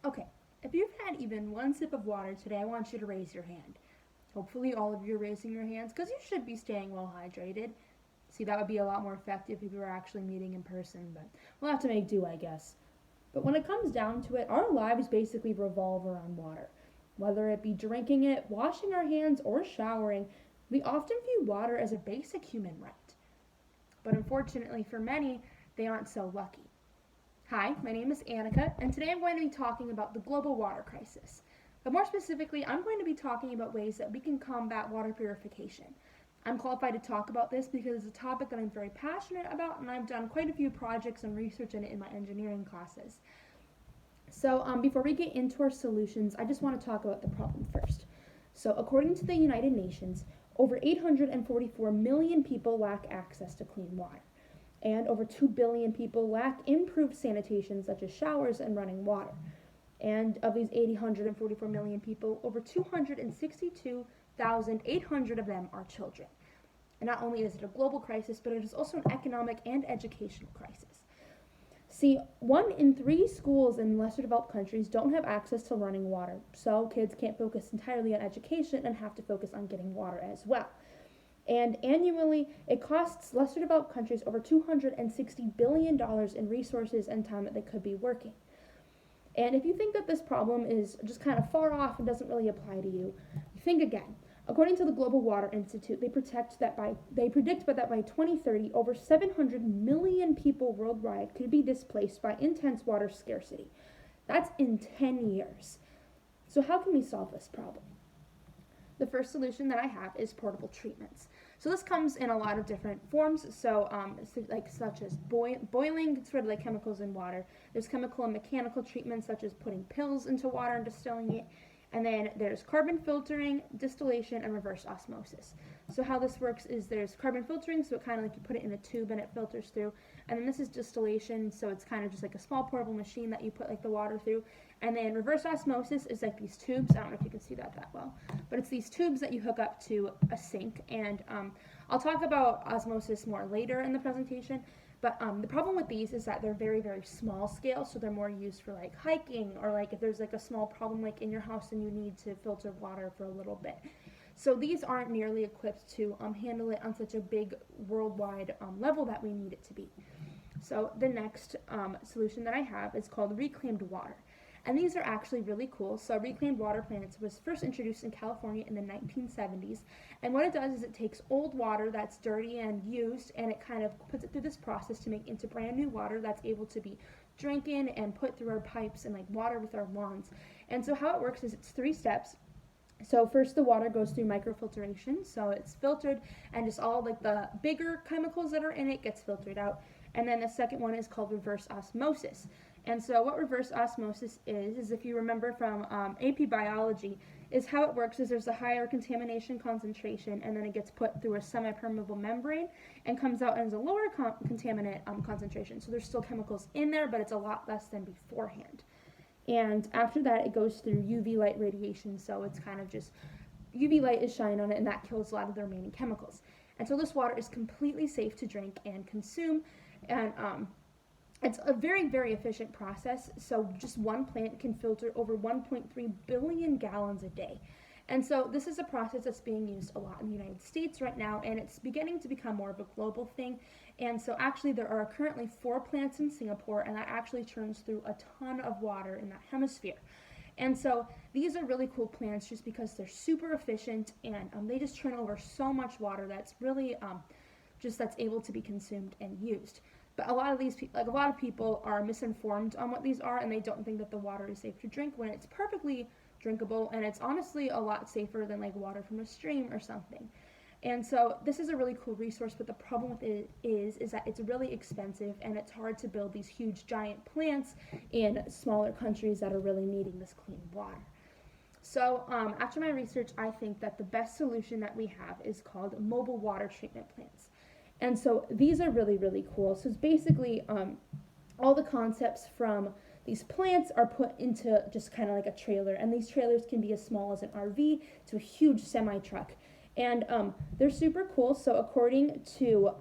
Okay, if you've had even one sip of water today, I want you to raise your hand. Hopefully, all of you are raising your hands because you should be staying well hydrated. See, that would be a lot more effective if we were actually meeting in person, but we'll have to make do, I guess. But when it comes down to it, our lives basically revolve around water. Whether it be drinking it, washing our hands, or showering, we often view water as a basic human right. But unfortunately for many, they aren't so lucky. Hi, my name is Annika, and today I'm going to be talking about the global water crisis. But more specifically, I'm going to be talking about ways that we can combat water purification. I'm qualified to talk about this because it's a topic that I'm very passionate about, and I've done quite a few projects and research in it in my engineering classes. So, before we get into our solutions, I just want to talk about the problem first. So, according to the United Nations, over 844 million people lack access to clean water, and over 2 billion people lack improved sanitation such as showers and running water. And of these 844 million people, over 262,800 of them are children. And not only is it a global crisis, but it is also an economic and educational crisis. See, 1 in 3 schools in lesser developed countries don't have access to running water, so kids can't focus entirely on education and have to focus on getting water as well. And annually, it costs lesser developed countries over $260 billion in resources and time that they could be working. And if you think that this problem is just kind of far off and doesn't really apply to you, think again. According to the Global Water Institute, they predict that by 2030, over 700 million people worldwide could be displaced by intense water scarcity. That's in 10 years. So how can we solve this problem? The first solution that I have is portable treatments. So this comes in a lot of different forms. Such as boiling, sort of like chemicals in water. There's chemical and mechanical treatments such as putting pills into water and distilling it. And then there's carbon filtering, distillation, and reverse osmosis. So how this works is there's carbon filtering, so it kind of like you put it in a tube and it filters through. And then this is distillation, so it's kind of just like a small portable machine that you put like the water through. And then reverse osmosis is like these tubes. I don't know if you can see that well, but it's these tubes that you hook up to a sink. And I'll talk about osmosis more later in the presentation. But the problem with these is that they're very, very small scale, so they're more used for like hiking or like if there's like a small problem like in your house and you need to filter water for a little bit. So these aren't nearly equipped to handle it on such a big worldwide level that we need it to be. So the next solution that I have is called reclaimed water. And these are actually really cool. So reclaimed water plants was first introduced in California in the 1970s. And what it does is it takes old water that's dirty and used and it kind of puts it through this process to make into brand new water that's able to be drinking and put through our pipes and like water with our lawns. And so how it works is it's 3 steps. So first the water goes through microfiltration, so it's filtered and just all like the bigger chemicals that are in it gets filtered out. And then the second one is called reverse osmosis. And so what reverse osmosis is if you remember from AP biology, is how it works is there's a higher contamination concentration and then it gets put through a semi-permeable membrane and comes out as a lower contaminant concentration. So there's still chemicals in there, but it's a lot less than beforehand. And after that, it goes through UV light radiation, so it's kind of just UV light is shining on it and that kills a lot of the remaining chemicals. And so this water is completely safe to drink and consume, and it's a very, very efficient process. So just one plant can filter over 1.3 billion gallons a day. And so this is a process that's being used a lot in the United States right now, and it's beginning to become more of a global thing. And so actually there are currently 4 plants in Singapore, and that actually churns through a ton of water in that hemisphere. And so these are really cool plants just because they're super efficient and they just churn over so much water that's really that's able to be consumed and used. But a lot of people are misinformed on what these are, and they don't think that the water is safe to drink when it's perfectly drinkable, and it's honestly a lot safer than like water from a stream or something. And so this is a really cool resource, but the problem with it is that it's really expensive and it's hard to build these huge giant plants in smaller countries that are really needing this clean water. So after my research, I think that the best solution that we have is called mobile water treatment plants. And so these are really, really cool. So it's basically all the concepts from these plants are put into just kind of like a trailer. And these trailers can be as small as an RV to a huge semi-truck. And they're super cool. So according to,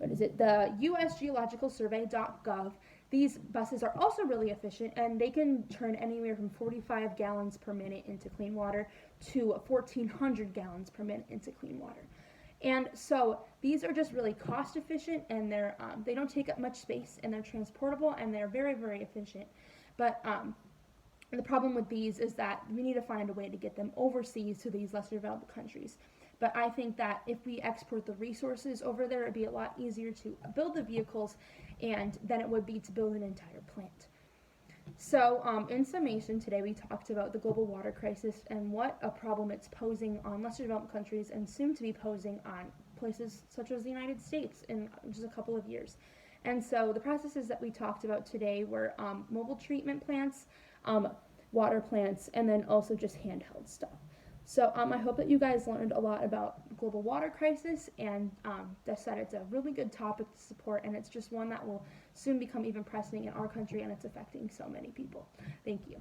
the US Geological Survey.gov, These buses are also really efficient, and they can turn anywhere from 45 gallons per minute into clean water to 1,400 gallons per minute into clean water. And so these are just really cost efficient, and they don't take up much space, and they're transportable, and they're very, very efficient. But the problem with these is that we need to find a way to get them overseas to these lesser developed countries. But I think that if we export the resources over there, it'd be a lot easier to build the vehicles and than it would be to build an entire plant. So, in summation, today we talked about the global water crisis and what a problem it's posing on lesser developed countries and soon to be posing on places such as the United States in just a couple of years. And so the processes that we talked about today were mobile treatment plants, water plants, and then also just handheld stuff. So I hope that you guys learned a lot about global water crisis, and that it's a really good topic to support, and it's just one that will soon become even pressing in our country, and it's affecting so many people. Thank you.